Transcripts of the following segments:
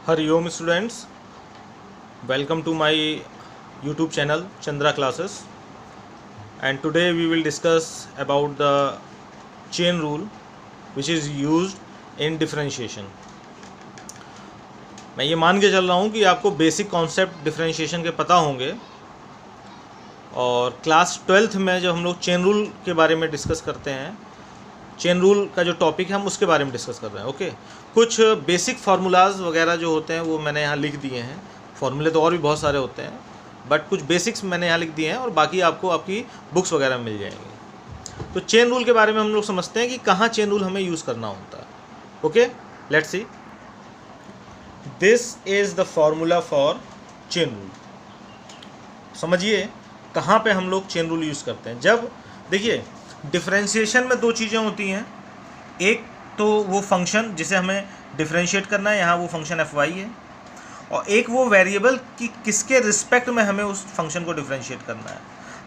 Hariom students, welcome to my YouTube channel Chandra Classes, and today we will discuss about the chain rule which is used in differentiation. मैं ये मान के चल रहा हूँ कि आपको बेसिक कॉन्सेप्ट डिफरेंशिएशन के पता होंगे और क्लास 12th में जब हम लोग चेन रूल के बारे में डिस्कस करते हैं, चेन रूल का जो टॉपिक है हम उसके बारे में डिस्कस कर रहे हैं। ओके, कुछ बेसिक फार्मूलाज वगैरह जो होते हैं वो मैंने यहाँ लिख दिए हैं। फार्मूले तो और भी बहुत सारे होते हैं, बट कुछ बेसिक्स मैंने यहाँ लिख दिए हैं और बाकी आपको आपकी बुक्स वगैरह में मिल जाएंगे। तो चेन रूल के बारे में हम लोग समझते हैं कि कहाँ चेन रूल हमें यूज़ करना होता है। Okay, let's see, this is the formula for chain rule. समझिए कहाँ पे हम लोग चेन रूल यूज़ करते हैं। जब देखिए डिफरेंशिएशन में दो चीज़ें होती हैं, एक तो वो फंक्शन जिसे हमें डिफरेंशिएट करना है, यहाँ वो फंक्शन एफ वाई है, और एक वो वेरिएबल कि किसके रिस्पेक्ट में हमें उस फंक्शन को डिफरेंशिएट करना है।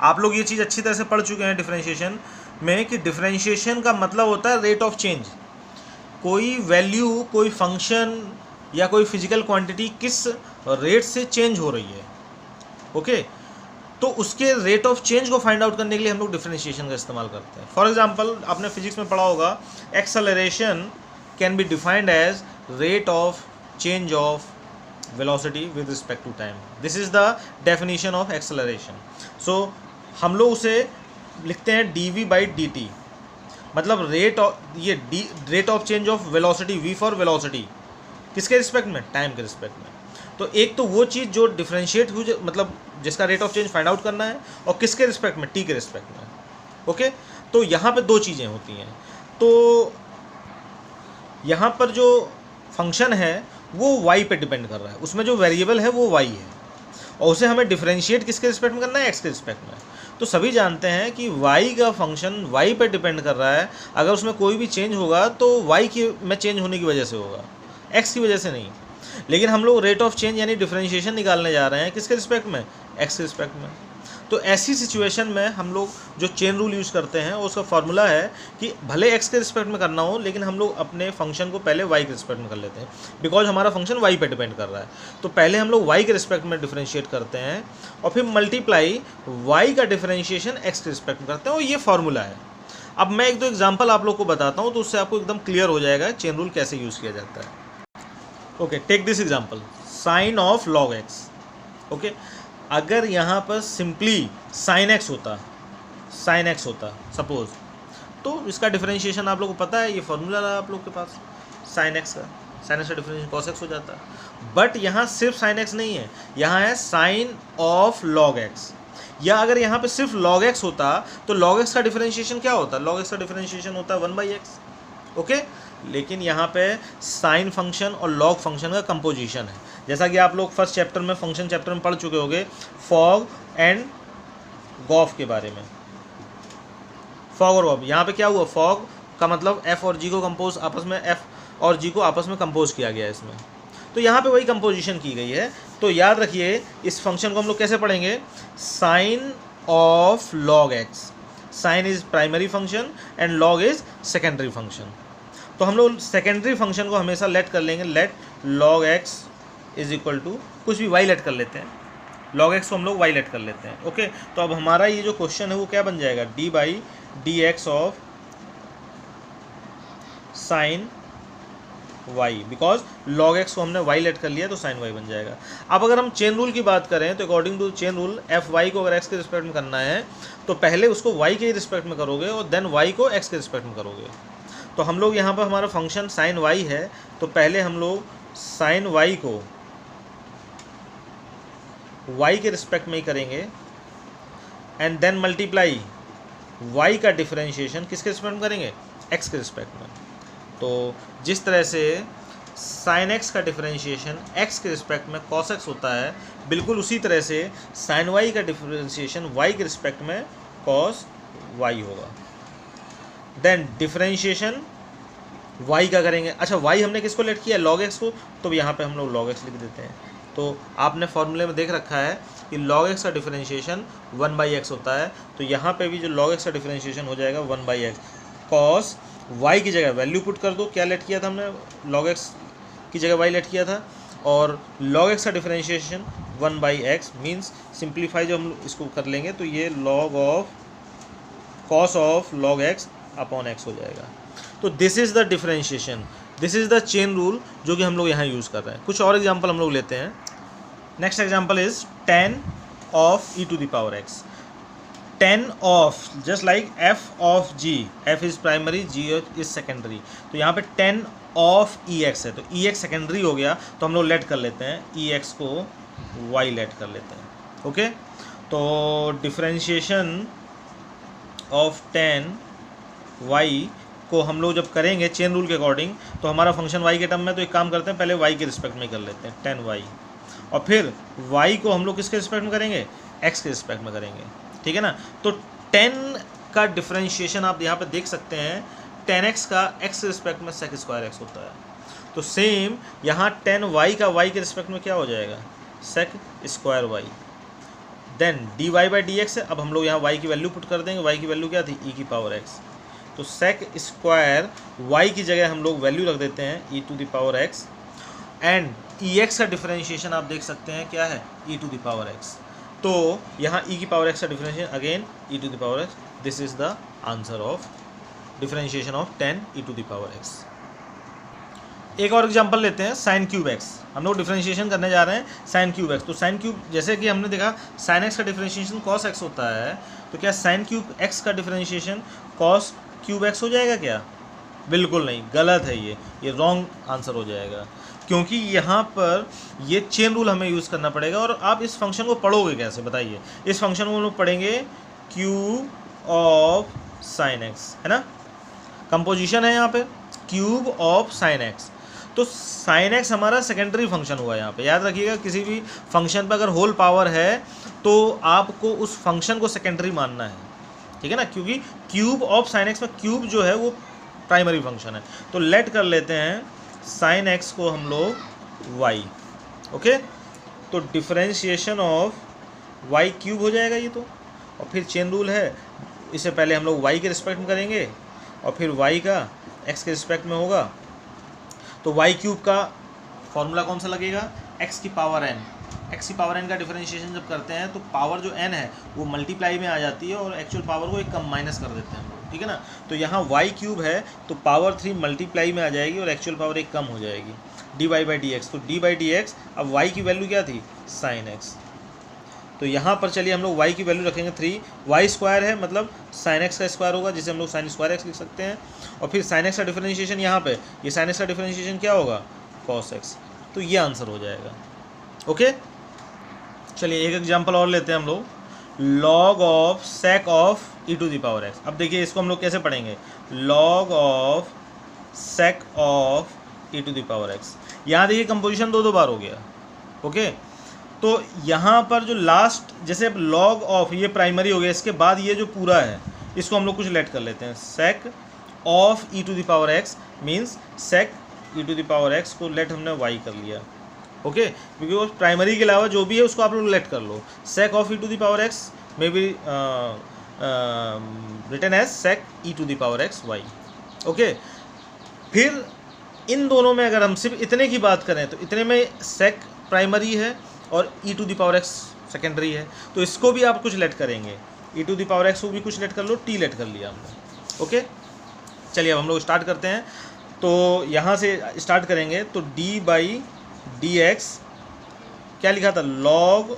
आप लोग ये चीज़ अच्छी तरह से पढ़ चुके हैं डिफरेंशिएशन में कि डिफरेंशिएशन का मतलब होता है रेट ऑफ चेंज। कोई वैल्यू, कोई फंक्शन या कोई फिजिकल क्वांटिटी किस रेट से चेंज हो रही है। ओके, तो उसके रेट ऑफ चेंज को फाइंड आउट करने के लिए हम लोग डिफरेंशिएशन का इस्तेमाल करते हैं। फॉर एग्जांपल, आपने फिजिक्स में पढ़ा होगा acceleration can be defined as rate of change of velocity with respect to time. This is the definition of acceleration. So हम लोग उसे लिखते हैं dv बाई dt, मतलब rate of change of velocity, v for velocity, किसके respect में? Time के respect में। तो एक तो वो चीज़ जो डिफरेंशिएट हुई, मतलब जिसका rate of change find out करना है, और किसके रिस्पेक्ट में? टी के रिस्पेक्ट में। ओके, तो यहाँ पे दो चीज़ें होती हैं। तो यहाँ पर जो फंक्शन है वो y पे डिपेंड कर रहा है, उसमें जो वेरिएबल है वो y है, और उसे हमें डिफरेंशिएट किसके रिस्पेक्ट में करना है? x के रिस्पेक्ट में। तो सभी जानते हैं कि y का फंक्शन y पे डिपेंड कर रहा है। अगर उसमें कोई भी चेंज होगा तो y की में चेंज होने की वजह से होगा, x की वजह से नहीं। लेकिन हम लोग रेट ऑफ चेंज यानी डिफरेंशिएशन निकालने जा रहे हैं किसके रिस्पेक्ट में? x के रिस्पेक्ट में। तो ऐसी सिचुएशन में हम लोग जो चेन रूल यूज़ करते हैं उसका फार्मूला है कि भले x के रिस्पेक्ट में करना हो, लेकिन हम लोग अपने फंक्शन को पहले y के रिस्पेक्ट में कर लेते हैं, बिकॉज हमारा फंक्शन y पे डिपेंड कर रहा है। तो पहले हम लोग y के रिस्पेक्ट में डिफरेंशिएट करते हैं और फिर मल्टीप्लाई y का डिफरेंशिएशन x के रिस्पेक्ट में करते हैं, और ये फार्मूला है। अब मैं एक दो एग्जाम्पल आप लोग को बताता हूँ, तो उससे आपको एकदम क्लियर हो जाएगा चेन रूल कैसे यूज़ किया जाता है। Okay, take this example, sine of log X. Okay, अगर यहाँ पर सिंपली साइन एक्स होता सपोज, तो इसका डिफरेंशिएशन आप लोग को पता है, ये फॉर्मूला रहा आप लोग के पास साइन एक्स का डिफरेंशिएशन कॉस एक्स हो जाता। बट यहाँ सिर्फ साइन एक्स नहीं है, यहाँ है साइन ऑफ लॉग एक्स। या अगर यहाँ पे सिर्फ लॉग एक्स होता तो लॉग एक्स का डिफरेंशिएशन क्या होता? लॉग एक्स का डिफरेंशिएशन होता है 1/x। ओके, लेकिन यहाँ पे साइन फंक्शन और लॉग फंक्शन का कंपोजिशन है, जैसा कि आप लोग फर्स्ट चैप्टर में, फंक्शन चैप्टर में पढ़ चुके होंगे, फॉग एंड गॉफ के बारे में। फॉग और गॉफ, यहाँ पे क्या हुआ? फॉग का मतलब एफ और जी को कंपोज आपस में, एफ और जी को आपस में कंपोज किया गया है इसमें। तो यहाँ पे वही कंपोजिशन की गई है। तो याद रखिए इस फंक्शन को हम लोग कैसे पढ़ेंगे? Sine of log X. Sine is primary function and log is secondary function. तो हम लोग सेकेंडरी फंक्शन को हमेशा लेट कर लेंगे, let log X is equal to कुछ भी y लेट कर लेते हैं, लॉग एक्स को हम लोग y लेट कर लेते हैं। ओके, तो अब हमारा ये जो क्वेश्चन है वो क्या बन जाएगा? d by D x of sine y, because log x को हमने y लेट कर लिया तो साइन y बन जाएगा। अब अगर हम चेन रूल की बात करें तो according to chain rule F Y को अगर x के रिस्पेक्ट में करना है तो पहले उसको y के रिस्पेक्ट में करोगे और देन y को x के रिस्पेक्ट में करोगे। तो हम लोग यहाँ पर हमारा फंक्शन साइन y है, तो पहले हम लोग साइन y को y के रिस्पेक्ट में ही करेंगे एंड देन मल्टीप्लाई y का डिफरेंशिएशन किसके रिस्पेक्ट में करेंगे? x के रिस्पेक्ट में। तो जिस तरह से साइन x का डिफरेंशिएशन x के रिस्पेक्ट में cos x होता है, बिल्कुल उसी तरह से साइन y का डिफरेंशिएशन y के रिस्पेक्ट में cos y होगा। देन डिफरेंशिएशन y का करेंगे। अच्छा, y हमने किसको लेट किया? log x को, तो यहाँ पे हम लोग log x लिख देते हैं। तो आपने फॉर्मूले में देख रखा है कि log x का डिफरेंशिएशन 1/x होता है, तो यहाँ पे भी जो log x का डिफरेंशिएशन हो जाएगा 1/x। cos y की जगह वैल्यू पुट कर दो, क्या लेट किया था हमने? log x की जगह y लेट किया था, और log x का डिफरेंशिएशन 1/x मीन्स सिंप्लीफाई जब हम इसको कर लेंगे तो ये log of cos of log x upon x हो जाएगा। तो this is the differentiation, this is the chain rule जो कि हम लोग यहाँ यूज़ कर रहे हैं। कुछ और एग्जांपल हम लोग लेते हैं। Next example is tan of e to the power x। tan of just like f of g, f is primary, g is secondary. तो यहाँ पे tan ऑफ ex है, तो ex सेकेंडरी हो गया, तो हम लोग लेट कर लेते हैं ex को y लेट कर लेते हैं। ओके, तो डिफरेंशिएशन ऑफ tan y को हम लोग जब करेंगे चेन रूल के अकॉर्डिंग, तो हमारा फंक्शन y के टर्म में, तो एक काम करते हैं पहले y के रिस्पेक्ट में कर लेते हैं tan y, और फिर y को हम लोग किसके रिस्पेक्ट में करेंगे, x के रिस्पेक्ट में करेंगे, ठीक है ना। तो tan का डिफरेंशिएशन आप यहाँ पे देख सकते हैं, tan x का x के रिस्पेक्ट में sec स्क्वायर x होता है। तो सेम यहाँ tan y का y के रिस्पेक्ट में क्या हो जाएगा, sec square y। Then dy by D X है, अब हम लोग यहाँ y की वैल्यू पुट कर देंगे, y की वैल्यू क्या थी, e की पावर x। तो sec स्क्वायर y की जगह हम लोग वैल्यू रख देते हैं e to the power x, and ex का डिफरेंशिएशन आप देख सकते हैं क्या है, e to the power x। तो यहाँ e की पावर x का differentiation again e to the power x, this is the answer of differentiation of tan e to the power x। एक और एग्जांपल लेते हैं sin क्यूब x। हम लोग डिफरेंशिएशन करने जा रहे हैं sin क्यूब x। तो sin क्यूब, जैसे कि हमने देखा sin x का डिफरेंशिएशन cos x होता है, तो क्या sin क्यूब x का डिफरेंशिएशन cos क्यूब x हो जाएगा क्या, बिल्कुल नहीं, गलत है, ये रॉन्ग आंसर हो जाएगा, क्योंकि यहाँ पर ये चेन रूल हमें यूज़ करना पड़ेगा। और आप इस फंक्शन को पढ़ोगे कैसे बताइए, इस फंक्शन को हम लोग पढ़ेंगे क्यूब ऑफ sin x, है ना, कंपोजिशन है यहाँ पे क्यूब ऑफ sin x। तो sin x हमारा सेकेंडरी फंक्शन हुआ यहाँ पे, याद रखिएगा किसी भी फंक्शन पर अगर होल पावर है तो आपको उस फंक्शन को सेकेंडरी मानना है, ठीक है ना, क्योंकि क्यूब ऑफ sin x में क्यूब जो है वो प्राइमरी फंक्शन है। तो लेट कर लेते हैं sin x को हम लोग y, ओके, तो डिफरेंशिएशन ऑफ y क्यूब हो जाएगा ये तो, और फिर चेन रूल है, इसे पहले हम लोग y के रिस्पेक्ट में करेंगे और फिर y का x के रिस्पेक्ट में होगा। तो y क्यूब का फॉर्मूला कौन सा लगेगा, x की पावर n। x की पावर n का डिफरेंशिएशन जब करते हैं तो पावर जो n है वो मल्टीप्लाई में आ जाती है और एक्चुअल पावर को एक कम माइनस कर देते हैं, ठीक है ना। तो यहाँ y क्यूब है तो पावर 3 मल्टीप्लाई में आ जाएगी और एक्चुअल पावर एक कम हो जाएगी, dy बाई डी एक्स। तो dy बाई डी एक्स, अब y की वैल्यू क्या थी, sin x। तो यहाँ पर चलिए हम लोग y की वैल्यू रखेंगे 3, y स्क्वायर है मतलब sin x का स्क्वायर होगा, जिसे हम लोग sin स्क्वायर x लिख सकते हैं, और फिर sin x का डिफरेंशिएशन यहाँ पे, ये sin x का डिफरेंशिएशन क्या होगा, cos x। तो ये आंसर हो जाएगा, ओके। चलिए एक एग्जांपल और लेते हैं हम लोग, log of sec of e to the power x। अब देखिए इसको हम लोग कैसे पढ़ेंगे, log of sec of e to the power x। यहाँ देखिए कंपोजिशन दो बार हो गया, ओके। तो यहाँ पर जो लास्ट, जैसे अब log ऑफ ये प्राइमरी हो गया, इसके बाद ये जो पूरा है इसको हम लोग कुछ लेट कर लेते हैं, sec of e to the power x means sec e to the power x को लेट हमने y कर लिया, ओके, क्योंकि वो प्राइमरी के अलावा जो भी है उसको आप लोग लेट कर लो। sec of e to the power x may be written as sec e to the power x y, okay. फिर इन दोनों में अगर हम सिर्फ इतने की बात करें तो इतने में sec प्राइमरी है और e to the power x secondary है, तो इसको भी आप कुछ लेट करेंगे, e to the power x को भी कुछ लेट कर लो, t लेट कर लिया हमने, ओके। चलिए अब हम लोग स्टार्ट करते हैं। तो यहाँ से स्टार्ट करेंगे तो डी बाई डी एक्स क्या लिखा था, log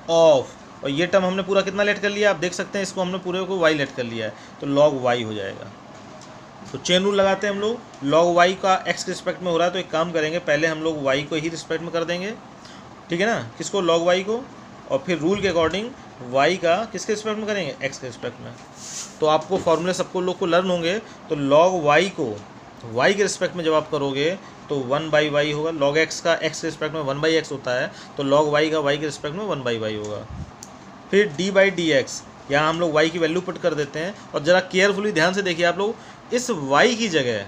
ऑफ, और ये टर्म हमने पूरा कितना लेट कर लिया, आप देख सकते हैं इसको हमने पूरे को y लेट कर लिया है, तो log y हो जाएगा। तो चेन रूल लगाते हैं हम लोग, log y का x के रिस्पेक्ट में हो रहा है तो एक काम करेंगे, पहले हम लोग y को ही रिस्पेक्ट में कर देंगे, ठीक है ना, किसको, log y को, और फिर रूल के अकॉर्डिंग y का किसके रिस्पेक्ट में करेंगे, x के रिस्पेक्ट में। तो आपको फॉर्मूले सबको लोग को लर्न होंगे, तो log y को y के रिस्पेक्ट में जब आप करोगे तो 1/y होगा, log x का x के रिस्पेक्ट में 1/x होता है, तो log y का y के रिस्पेक्ट में 1/y होगा। फिर d बाई डी एक्स, यहाँ हम लोग y की वैल्यू पुट कर देते हैं, और ज़रा केयरफुली ध्यान से देखिए आप लोग, इस y की जगह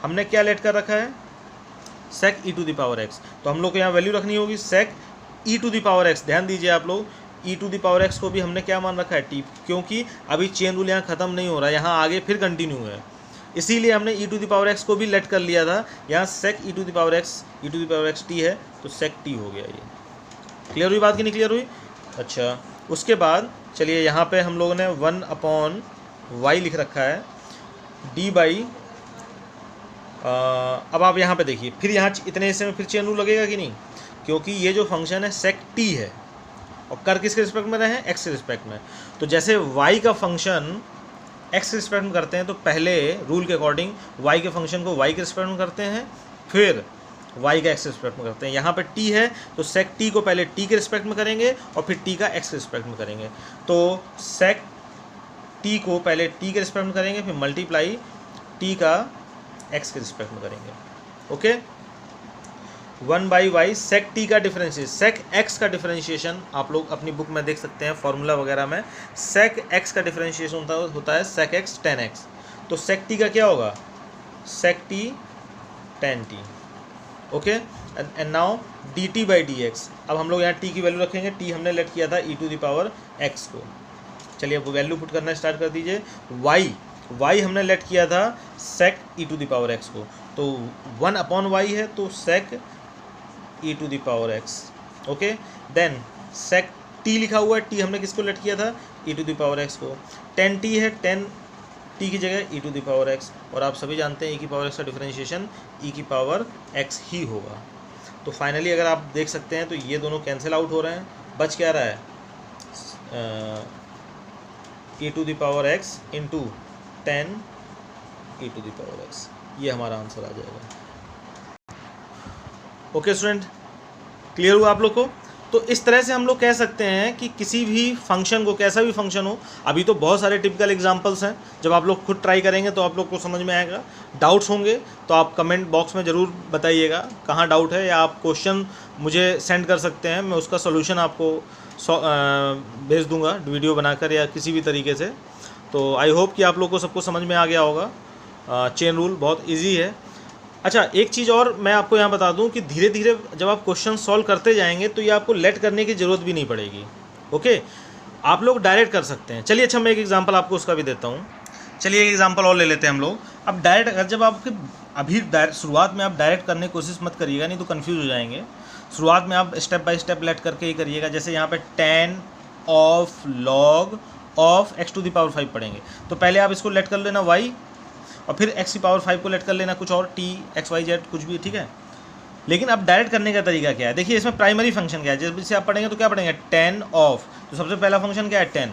हमने क्या लेट कर रखा है, sec e to the power x। तो हम लोग को यहाँ वैल्यू रखनी होगी sec e to the power x। ध्यान दीजिए आप लोग, e to the power x को भी हमने क्या मान रखा है, t, क्योंकि अभी चेन रूल यहाँ ख़त्म नहीं हो रहा है, यहाँ आगे फिर कंटिन्यू है। इसीलिए हमने e to the power x को भी लेट कर लिया था। यहाँ sec e to the power x t है तो sec t हो गया। ये क्लियर हुई बात कि नहीं क्लियर हुई? अच्छा, उसके बाद चलिए यहाँ पे हम लोगों ने 1/y लिख रखा है d बाई, अब आप यहाँ पे देखिए, फिर यहाँ इतने हिस्से में फिर चेन रूल लगेगा कि नहीं, क्योंकि ये जो फंक्शन है sec t है और कर किसके रिस्पेक्ट में रहे हैं, x के रिस्पेक्ट में। तो जैसे y का फंक्शन x के रिस्पेक्ट में करते हैं तो पहले रूल के अकॉर्डिंग y के फंक्शन को y के रिस्पेक्ट में करते हैं, फिर y का x के रिस्पेक्ट में करते हैं। यहाँ पे t है तो sec t को पहले t के रिस्पेक्ट में करेंगे और फिर t का x के रिस्पेक्ट में करेंगे। तो sec t को पहले t के रिस्पेक्ट में करेंगे, फिर मल्टीप्लाई t का x के रिस्पेक्ट में करेंगे। ओके, 1/y sec t का डिफरेंशिएशन, sec x का डिफरेंशिएशन आप लोग अपनी बुक में देख सकते हैं फॉर्मूला वगैरह में। sec x का डिफरेंशिएशन होता है sec x tan x। तो sec t का क्या होगा, sec t tan t। Okay, and now dt by dx। अब हम लोग यहाँ t की वैल्यू रखेंगे, t हमने लेट किया था e to the power x को। चलिए अब वैल्यू पुट करना स्टार्ट कर दीजिए। y हमने लेट किया था sec e to the power x को, तो 1/y है तो sec e to the power x। Okay, then sec t लिखा हुआ है, t हमने किसको लेट किया था, e to the power x को। tan t है, tan t की जगह e to the power x, और आप सभी जानते हैं e की पावर x का डिफरेंशिएशन e की पावर x ही होगा। तो फाइनली अगर आप देख सकते हैं तो ये दोनों कैंसिल आउट हो रहे हैं, बच क्या रहा है, e to the power x into tan e to the power x। ये हमारा आंसर आ जाएगा। ओके स्टूडेंट, क्लियर हुआ आप लोग को? तो इस तरह से हम लोग कह सकते हैं कि किसी भी फंक्शन को, कैसा भी फंक्शन हो, अभी तो बहुत सारे टिपिकल एग्जांपल्स हैं, जब आप लोग खुद ट्राई करेंगे तो आप लोग को समझ में आएगा। डाउट्स होंगे तो आप कमेंट बॉक्स में ज़रूर बताइएगा कहाँ डाउट है, या आप क्वेश्चन मुझे सेंड कर सकते हैं, मैं उसका सोल्यूशन आपको भेज दूँगा वीडियो बनाकर या किसी भी तरीके से। तो आई होप कि आप लोग को सबको समझ में आ गया होगा। चेन रूल बहुत ईजी है। अच्छा, एक चीज़ और मैं आपको यहाँ बता दूँ कि धीरे धीरे जब आप क्वेश्चन सॉल्व करते जाएंगे तो ये आपको लेट करने की ज़रूरत भी नहीं पड़ेगी। ओके, आप लोग डायरेक्ट कर सकते हैं। चलिए, अच्छा मैं एक एग्जांपल आपको उसका भी देता हूँ। चलिए एक एग्जांपल और ले लेते हैं हम लोग। अब डायरेक्ट, अगर जब आपके अभी शुरुआत में आप डायरेक्ट करने की कोशिश मत करिएगा, नहीं तो कन्फ्यूज़ हो जाएंगे। शुरुआत में आप स्टेप बाय स्टेप लेट करके ही करिएगा। जैसे यहाँ पर tan of log of x to the power 5 पढ़ेंगे, तो पहले आप इसको लेट कर लेना y, और फिर x की पावर 5 को लेट कर लेना कुछ और t x y z कुछ भी, ठीक है। लेकिन अब डायरेक्ट करने का तरीका क्या है, देखिए इसमें प्राइमरी फंक्शन क्या है, जैसे आप पढ़ेंगे तो क्या पढ़ेंगे, tan ऑफ, तो सबसे पहला फंक्शन क्या है, tan,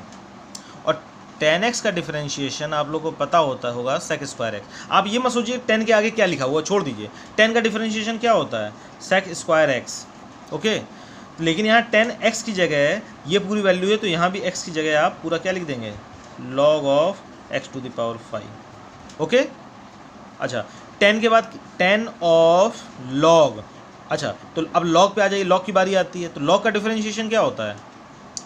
और tan x का डिफरेंशिएशन आप लोग को पता होता होगा sec स्क्वायर x। आप ये मत सोचिए tan के आगे क्या लिखा हुआ, छोड़ दीजिए। tan का डिफरेंशिएशन क्या होता है, sec स्क्वायर x। ओके, लेकिन यहाँ tan x की जगह ये पूरी वैल्यू है, तो यहाँ भी x की जगह आप पूरा क्या लिख देंगे, log of x to the power 5। Okay, अच्छा tan के बाद tan ऑफ log। अच्छा, तो अब log पे आ जाइए, log की बारी आती है। तो log का डिफरेंशिएशन क्या होता है,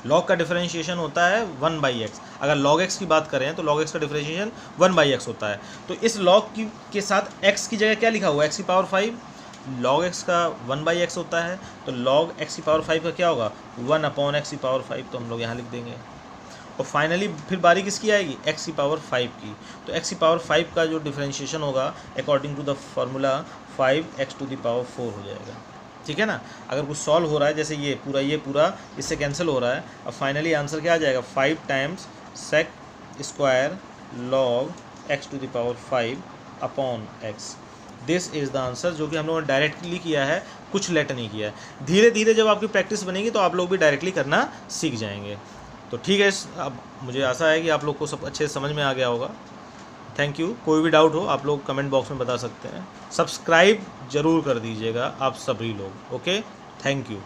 log का डिफरेंशिएशन होता है 1/x। अगर log x की बात करें तो log x का डिफरेंशिएशन 1/x होता है। तो इस log के साथ x की जगह क्या लिखा हुआ है, x की पावर 5, log x का 1/x होता है, तो log x की पावर 5 का क्या होगा, 1/x की पावर 5, तो हम लोग यहाँ लिख देंगे। और फाइनली फिर बारी किसकी आएगी, x की पावर 5 की। तो x की पावर 5 का जो डिफरेंशिएशन होगा according to the formula 5x to the power 4 हो जाएगा, ठीक है ना। अगर कुछ सॉल्व हो रहा है, जैसे ये पूरा इससे कैंसिल हो रहा है, अब फाइनली आंसर क्या आ जाएगा, 5 times sec square log x to the power 5 upon x। This is the answer, जो कि हम लोगों ने डायरेक्टली किया है, कुछ लेट नहीं किया है। धीरे धीरे जब आपकी प्रैक्टिस बनेगी तो आप लोग भी डायरेक्टली करना सीख जाएंगे। तो ठीक है, अब मुझे आशा है कि आप लोग को सब अच्छे से समझ में आ गया होगा। Thank you. कोई भी डाउट हो आप लोग कमेंट बॉक्स में बता सकते हैं। सब्सक्राइब जरूर कर दीजिएगा आप सभी लोग। Okay, thank you.